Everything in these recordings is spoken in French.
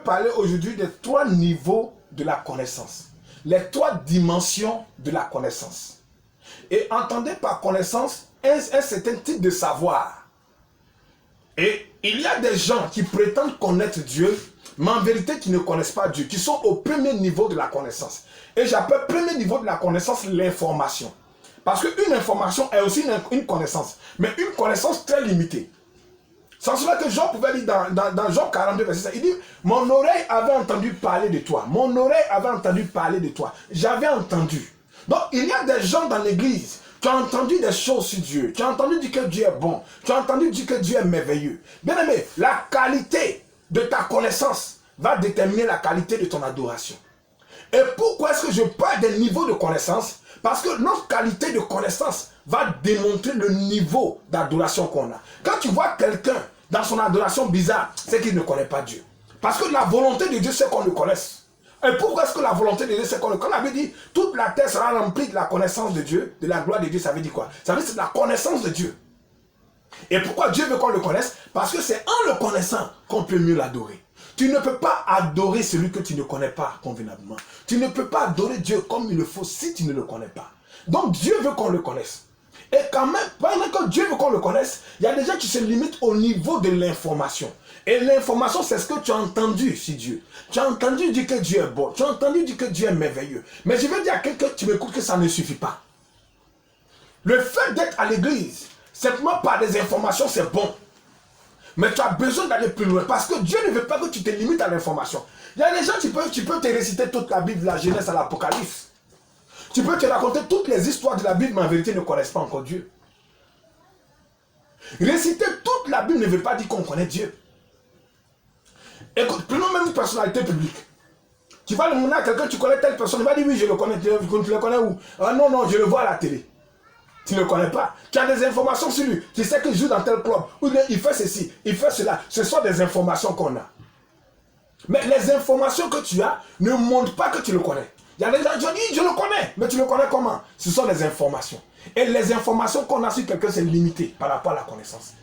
parler aujourd'hui des 3 niveaux de la connaissance. Les 3 dimensions de la connaissance. Et entendez par connaissance un certain type de savoir. Et il y a des gens qui prétendent connaître Dieu, mais en vérité qui ne connaissent pas Dieu, qui sont au premier niveau de la connaissance. Et j'appelle premier niveau de la connaissance l'information. Parce qu'une information est aussi une connaissance, mais une connaissance très limitée. C'est cela que Job pouvait dire dans Job 42, verset 5. Il dit, mon oreille avait entendu parler de toi. Mon oreille avait entendu parler de toi. J'avais entendu. Donc, il y a des gens dans l'église qui ont entendu des choses sur Dieu. Qui ont entendu dire que Dieu est bon. Qui ont entendu dire que Dieu est merveilleux. Bien aimé, la qualité de ta connaissance va déterminer la qualité de ton adoration. Et pourquoi est-ce que je parle des niveaux de connaissance? Parce que notre qualité de connaissance va démontrer le niveau d'adoration qu'on a. Quand tu vois quelqu'un dans son adoration bizarre, c'est qu'il ne connaît pas Dieu. Parce que la volonté de Dieu, c'est qu'on le connaisse. Et pourquoi est-ce que la volonté de Dieu, c'est qu'on le connaisse? Quand on avait dit, toute la terre sera remplie de la connaissance de Dieu, de la gloire de Dieu, ça veut dire quoi? Ça veut dire que c'est la connaissance de Dieu. Et pourquoi Dieu veut qu'on le connaisse? Parce que c'est en le connaissant qu'on peut mieux l'adorer. Tu ne peux pas adorer celui que tu ne connais pas convenablement. Tu ne peux pas adorer Dieu comme il le faut si tu ne le connais pas. Donc Dieu veut qu'on le connaisse. Et quand même, pendant que Dieu veut qu'on le connaisse, il y a des gens qui se limitent au niveau de l'information. Et l'information, c'est ce que tu as entendu sur Dieu. Tu as entendu dire que Dieu est bon. Tu as entendu dire que Dieu est merveilleux. Mais je veux dire à quelqu'un, tu m'écoutes, que ça ne suffit pas. Le fait d'être à l'église, simplement par des informations, c'est bon. Mais tu as besoin d'aller plus loin. Parce que Dieu ne veut pas que tu te limites à l'information. Il y a des gens, tu peux te réciter toute la Bible, de la Genèse à l'Apocalypse. Tu peux te raconter toutes les histoires de la Bible, mais en vérité ne connaissent pas encore Dieu. Réciter toute la Bible ne veut pas dire qu'on connaît Dieu. Écoute, prenons même une personnalité publique. Tu vas demander à quelqu'un, tu connais telle personne, il va dire oui, je le connais. Tu le connais où? Ah, non, non, je le vois à la télé. Tu ne le connais pas. Tu as des informations sur lui. Tu sais qu'il joue dans tel club. Ou bien il fait ceci, il fait cela. Ce sont des informations qu'on a. Mais les informations que tu as ne montrent pas que tu le connais. Il y a des gens qui disent, je le connais. Mais tu le connais comment? Ce sont des informations. Et les informations qu'on a sur quelqu'un, c'est limité par rapport à la connaissance.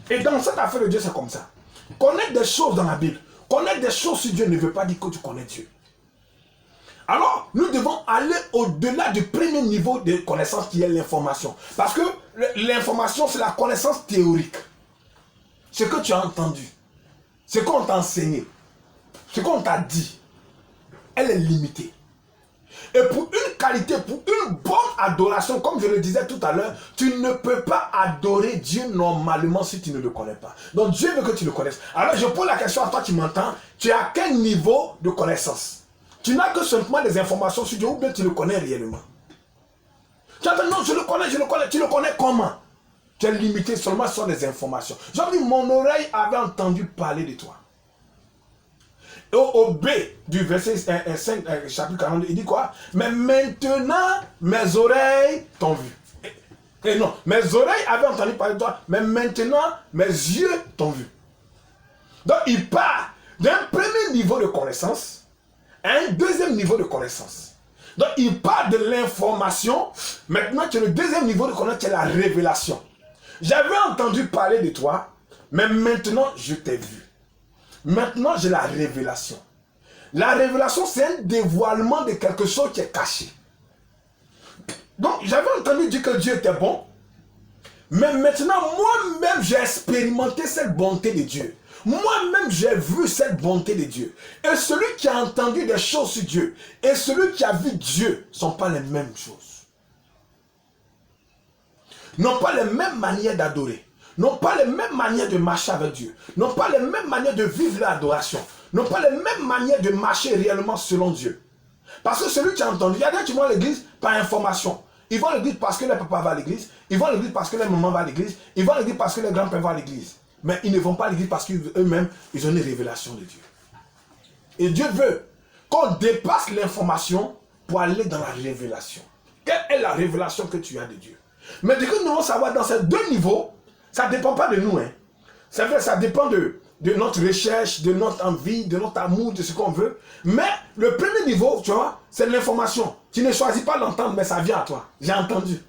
Et dans cette affaire de Dieu, c'est comme ça. Connaître des choses dans la Bible, connaître des choses sur Dieu ne veut pas dire que tu connais Dieu. Alors, nous devons aller au-delà du premier niveau de connaissance qui est l'information. Parce que l'information, c'est la connaissance théorique. Ce que tu as entendu, ce qu'on t'a enseigné, ce qu'on t'a dit, elle est limitée. Et pour une qualité, pour une bonne adoration, comme je le disais tout à l'heure, tu ne peux pas adorer Dieu normalement si tu ne le connais pas. Donc Dieu veut que tu le connaisses. Alors je pose la question à toi qui m'entends, tu as quel niveau de connaissance? Tu n'as que simplement des informations sur Dieu ou bien tu le connais réellement? Tu as dit non, je le connais. Tu le connais comment? Tu es limité seulement sur des informations. J'ai dit, mon oreille avait entendu parler de toi. Et au B du verset 5, chapitre 42, il dit quoi? Mais maintenant, mes oreilles t'ont vu. Et non, mes oreilles avaient entendu parler de toi, mais maintenant, mes yeux t'ont vu. Donc, il part d'un premier niveau de connaissance à un deuxième niveau de connaissance. Donc, il part de l'information. Maintenant, tu as le deuxième niveau de connaissance, c'est la révélation. J'avais entendu parler de toi, mais maintenant, je t'ai vu. Maintenant, j'ai la révélation. La révélation, c'est un dévoilement de quelque chose qui est caché. Donc, j'avais entendu dire que Dieu était bon. Mais maintenant, moi-même, j'ai expérimenté cette bonté de Dieu. Moi-même, j'ai vu cette bonté de Dieu. Et celui qui a entendu des choses sur Dieu et celui qui a vu Dieu ne sont pas les mêmes choses. N'ont pas les mêmes manières d'adorer. N'ont pas les mêmes manières de marcher avec Dieu, n'ont pas les mêmes manières de vivre l'adoration, n'ont pas les mêmes manières de marcher réellement selon Dieu. Parce que celui qui a entendu, il y a des gens qui vont à l'église par information. Ils vont à l'église parce que les papas vont à l'église, ils vont à l'église parce que les mamans vont à l'église, ils vont à l'église parce que les grands-pères vont à l'église. Mais ils ne vont pas à l'église parce qu'eux-mêmes, ils ont une révélation de Dieu. Et Dieu veut qu'on dépasse l'information pour aller dans la révélation. Quelle est la révélation que tu as de Dieu? Mais du coup, nous devons savoir dans ces deux niveaux. Ça ne dépend pas de nous. Hein. C'est vrai, ça dépend de notre recherche, de notre envie, de notre amour, de ce qu'on veut. Mais le premier niveau, tu vois, c'est l'information. Tu ne choisis pas d'entendre, mais ça vient à toi. J'ai entendu.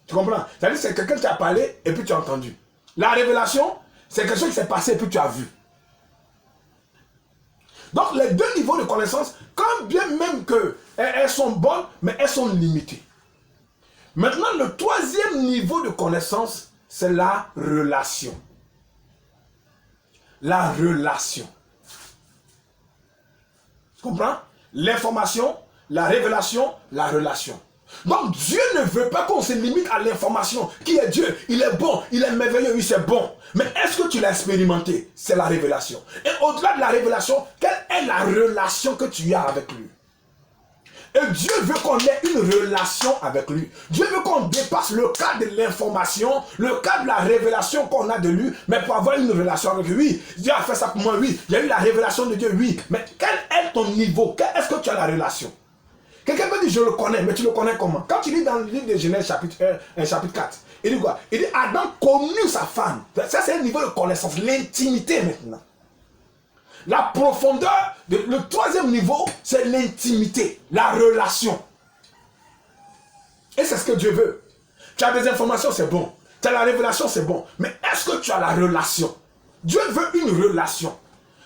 Tu comprends? C'est-à-dire que c'est quelqu'un qui a parlé et puis tu as entendu. La révélation, c'est quelque chose qui s'est passé et puis tu as vu. Donc les deux niveaux de connaissance, quand bien même qu'elles sont bonnes, mais elles sont limitées. Maintenant, le troisième niveau de connaissance, c'est la relation. La relation. Tu comprends? L'information, la révélation, la relation. Donc Dieu ne veut pas qu'on se limite à l'information. Qui est Dieu? Il est bon, il est merveilleux, oui c'est bon. Mais est-ce que tu l'as expérimenté? C'est la révélation. Et au-delà de la révélation, quelle est la relation que tu as avec lui? Et Dieu veut qu'on ait une relation avec lui. Dieu veut qu'on dépasse le cadre de l'information, le cadre de la révélation qu'on a de lui, mais pour avoir une relation avec lui. Oui, Dieu a fait ça pour moi, oui. Il y a eu la révélation de Dieu, oui. Mais quel est ton niveau? Est-ce que tu as la relation? Quelqu'un peut dire, je le connais, mais tu le connais comment? Quand tu lis dans le livre de Genèse, chapitre 4, il dit quoi? Il dit, Adam connut sa femme. Ça, c'est un niveau de connaissance, l'intimité maintenant. La profondeur, le troisième niveau, c'est l'intimité, la relation. Et c'est ce que Dieu veut. Tu as des informations, c'est bon. Tu as la révélation, c'est bon. Mais est-ce que tu as la relation? Dieu veut une relation.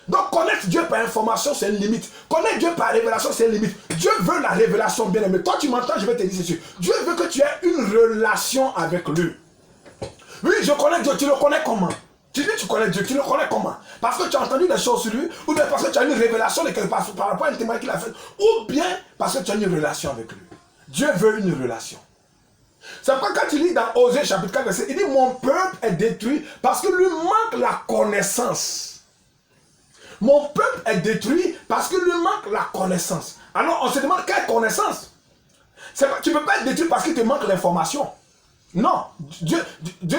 Donc connaître Dieu par information, c'est une limite. Connaître Dieu par révélation, c'est une limite. Dieu veut la révélation, bien aimé. Toi, tu m'entends, je vais te dire ceci. Dieu veut que tu aies une relation avec lui. Oui, je connais Dieu. Tu le connais comment? Tu dis tu connais Dieu, tu le connais comment? Parce que tu as entendu des choses sur lui, ou bien parce que tu as une révélation de quelque part par rapport à un témoin qu'il a fait, ou bien parce que tu as une relation avec lui. Dieu veut une relation. C'est pourquoi quand tu lis dans Osée chapitre 4, verset, il dit mon peuple est détruit parce que lui manque la connaissance. Mon peuple est détruit parce que lui manque la connaissance. Alors on se demande quelle connaissance? Pas, tu ne peux pas être détruit parce qu'il te manque l'information. Non, Dieu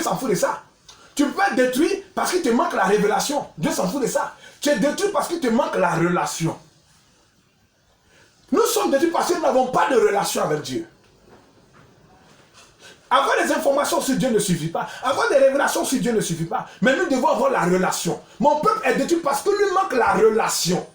s'en fout de ça. Tu peux être détruit parce qu'il te manque la révélation. Dieu s'en fout de ça. Tu es détruit parce qu'il te manque la relation. Nous sommes détruits parce que nous n'avons pas de relation avec Dieu. Avoir des informations sur Dieu ne suffit pas. Avoir des révélations sur Dieu ne suffit pas. Mais nous devons avoir la relation. Mon peuple est détruit parce que lui manque la relation.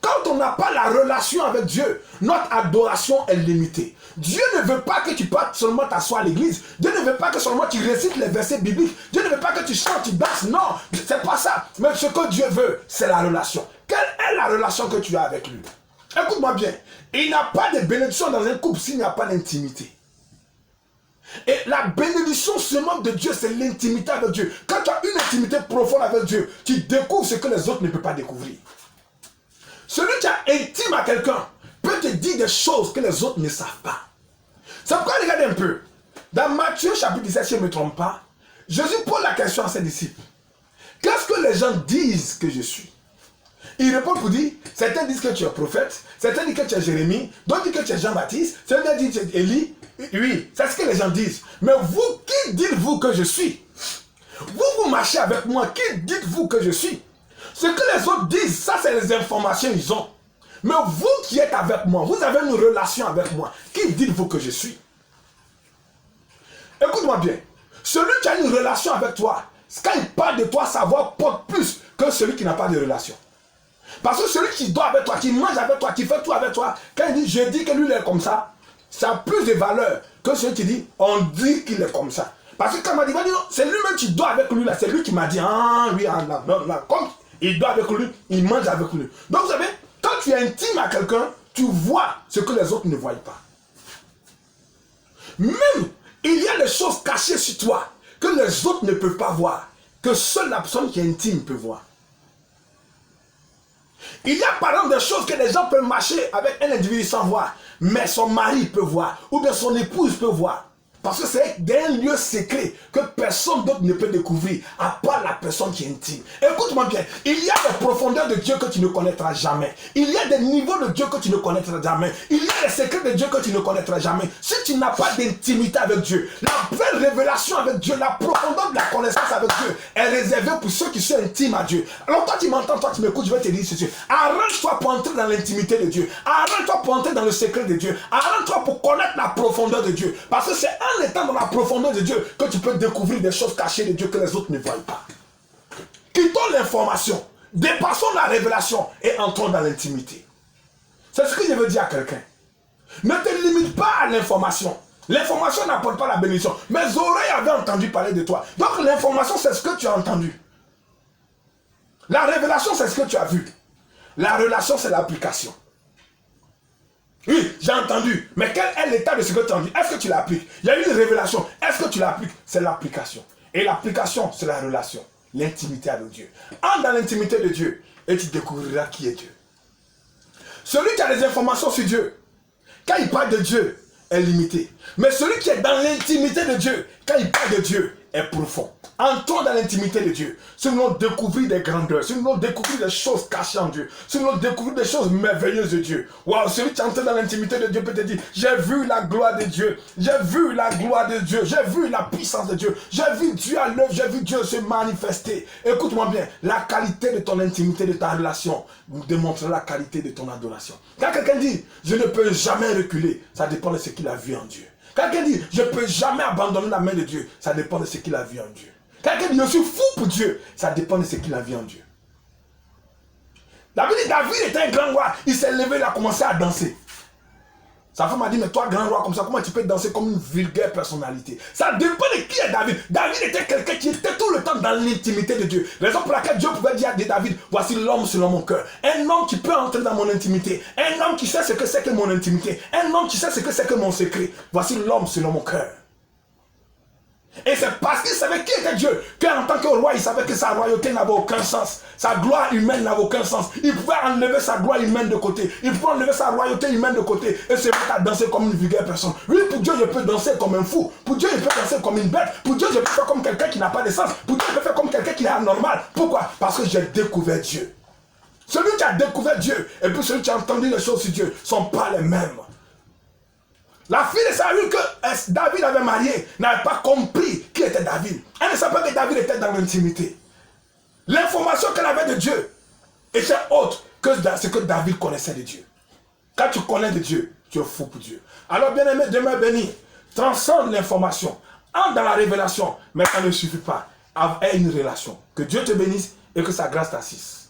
Quand on n'a pas la relation avec Dieu, notre adoration est limitée. Dieu ne veut pas que tu partes seulement t'asseoir à l'église. Dieu ne veut pas que seulement tu récites les versets bibliques. Dieu ne veut pas que tu chantes, tu danses. Non, c'est pas ça. Mais ce que Dieu veut, c'est la relation. Quelle est la relation que tu as avec lui? Écoute-moi bien. Il n'y a pas de bénédiction dans un couple s'il n'y a pas d'intimité. Et la bénédiction seulement de Dieu, c'est l'intimité avec Dieu. Quand tu as une intimité profonde avec Dieu, tu découvres ce que les autres ne peuvent pas découvrir. Celui qui est intime à quelqu'un peut te dire des choses que les autres ne savent pas. C'est pourquoi regardez un peu. Dans Matthieu chapitre 17, si je ne me trompe pas, Jésus pose la question à ses disciples. Qu'est-ce que les gens disent que je suis? Il répond pour dire, certains disent que tu es prophète, certains disent que tu es Jérémie, d'autres disent que tu es Jean-Baptiste, certains disent que tu es Élie. Oui, c'est ce que les gens disent. Mais vous, qui dites-vous que je suis? Vous marchez avec moi, qui dites-vous que je suis? Ce que les autres disent, ça c'est les informations qu'ils ont. Mais vous qui êtes avec moi, vous avez une relation avec moi. Qui dites-vous que je suis? Écoute-moi bien. Celui qui a une relation avec toi, quand il parle de toi, sa voix porte plus que celui qui n'a pas de relation. Parce que celui qui dort avec toi, qui mange avec toi, qui fait tout avec toi, quand il dit, je dis que lui il est comme ça, ça a plus de valeur que celui qui dit, on dit qu'il est comme ça. Parce que quand il m'a dit, c'est lui-même qui dort avec lui là, c'est lui qui m'a dit, ah oui, ah, non, comme il dort avec lui, il mange avec lui. Donc vous savez, quand tu es intime à quelqu'un, tu vois ce que les autres ne voient pas. Même, il y a des choses cachées sur toi que les autres ne peuvent pas voir, que seule la personne qui est intime peut voir. Il y a par exemple des choses que les gens peuvent marcher avec un individu sans voir, mais son mari peut voir, ou bien son épouse peut voir. Parce que c'est un lieu secret que personne d'autre ne peut découvrir, à part la personne qui est intime. Écoute-moi bien, il y a des profondeurs de Dieu que tu ne connaîtras jamais. Il y a des niveaux de Dieu que tu ne connaîtras jamais. Il y a des secrets de Dieu que tu ne connaîtras jamais. Si tu n'as pas d'intimité avec Dieu, la vraie révélation avec Dieu, la profondeur de la connaissance avec Dieu est réservée pour ceux qui sont intimes à Dieu. Alors toi tu m'entends, toi tu m'écoutes, je vais te dire ceci. Arrange-toi pour entrer dans l'intimité de Dieu. Arrange-toi pour entrer dans le secret de Dieu. Arrange-toi pour connaître la profondeur de Dieu. Parce que c'est en étant dans la profondeur de Dieu que tu peux découvrir des choses cachées de Dieu que les autres ne voient pas. Quittons l'information, dépassons la révélation et entrons dans l'intimité. C'est ce que je veux dire à quelqu'un. Ne te limite pas à l'information. L'information n'apporte pas la bénédiction. Mes oreilles avaient entendu parler de toi. Donc l'information, c'est ce que tu as entendu. La révélation, c'est ce que tu as vu. La relation, c'est l'application. Oui, j'ai entendu. Mais quel est l'état de ce que tu as entendu? Est-ce que tu l'appliques? Il y a eu une révélation. Est-ce que tu l'appliques? C'est l'application. Et l'application, c'est la relation. L'intimité avec Dieu. Entre dans l'intimité de Dieu et tu découvriras qui est Dieu. Celui qui a des informations sur Dieu, quand il parle de Dieu, est limité. Mais celui qui est dans l'intimité de Dieu, quand il parle de Dieu, est profond. Entrons dans l'intimité de Dieu. Si nous voulons découvrir des grandeurs, si nous voulons découvrir des choses cachées en Dieu, si nous voulons découvrir des choses merveilleuses de Dieu. Waouh, celui qui entre dans l'intimité de Dieu peut te dire, j'ai vu la gloire de Dieu, j'ai vu la gloire de Dieu, j'ai vu la puissance de Dieu, j'ai vu Dieu à l'œuvre, j'ai vu Dieu se manifester. Écoute-moi bien, la qualité de ton intimité, de ta relation, démontrera la qualité de ton adoration. Quand quelqu'un dit, je ne peux jamais reculer, ça dépend de ce qu'il a vu en Dieu. Quelqu'un dit, je ne peux jamais abandonner la main de Dieu, ça dépend de ce qu'il a vu en Dieu. Quelqu'un dit, je suis fou pour Dieu, ça dépend de ce qu'il a vu en Dieu. David était un grand roi, il s'est levé, il a commencé à danser. Sa femme m'a dit, mais toi, grand roi, comme ça, comment tu peux danser comme une vulgaire personnalité? Ça dépend de qui est David. David était quelqu'un qui était tout le temps dans l'intimité de Dieu. Raison pour laquelle Dieu pouvait dire à David, voici l'homme selon mon cœur. Un homme qui peut entrer dans mon intimité. Un homme qui sait ce que c'est que mon intimité. Un homme qui sait ce que c'est que mon secret. Voici l'homme selon mon cœur. Et c'est parce qu'il savait qui était Dieu qu'en tant que roi, il savait que sa royauté n'avait aucun sens. Sa gloire humaine n'avait aucun sens. Il pouvait enlever sa gloire humaine de côté. Il pouvait enlever sa royauté humaine de côté et se mettre à danser comme une vulgaire personne. Oui, pour Dieu, je peux danser comme un fou. Pour Dieu, je peux danser comme une bête. Pour Dieu, je peux faire comme quelqu'un qui n'a pas de sens. Pour Dieu, je peux faire comme quelqu'un qui est anormal. Pourquoi? Parce que j'ai découvert Dieu. Celui qui a découvert Dieu et puis celui qui a entendu les choses sur Dieu ne sont pas les mêmes. La fille de Saül que David avait mariée n'avait pas compris qui était David. Elle ne savait pas que David était dans l'intimité. L'information qu'elle avait de Dieu était autre que ce que David connaissait de Dieu. Quand tu connais de Dieu, tu es fou pour Dieu. Alors bien aimé, demain béni, transcende l'information, entre dans la révélation, mais ça ne suffit pas. Aie une relation. Que Dieu te bénisse et que sa grâce t'assiste.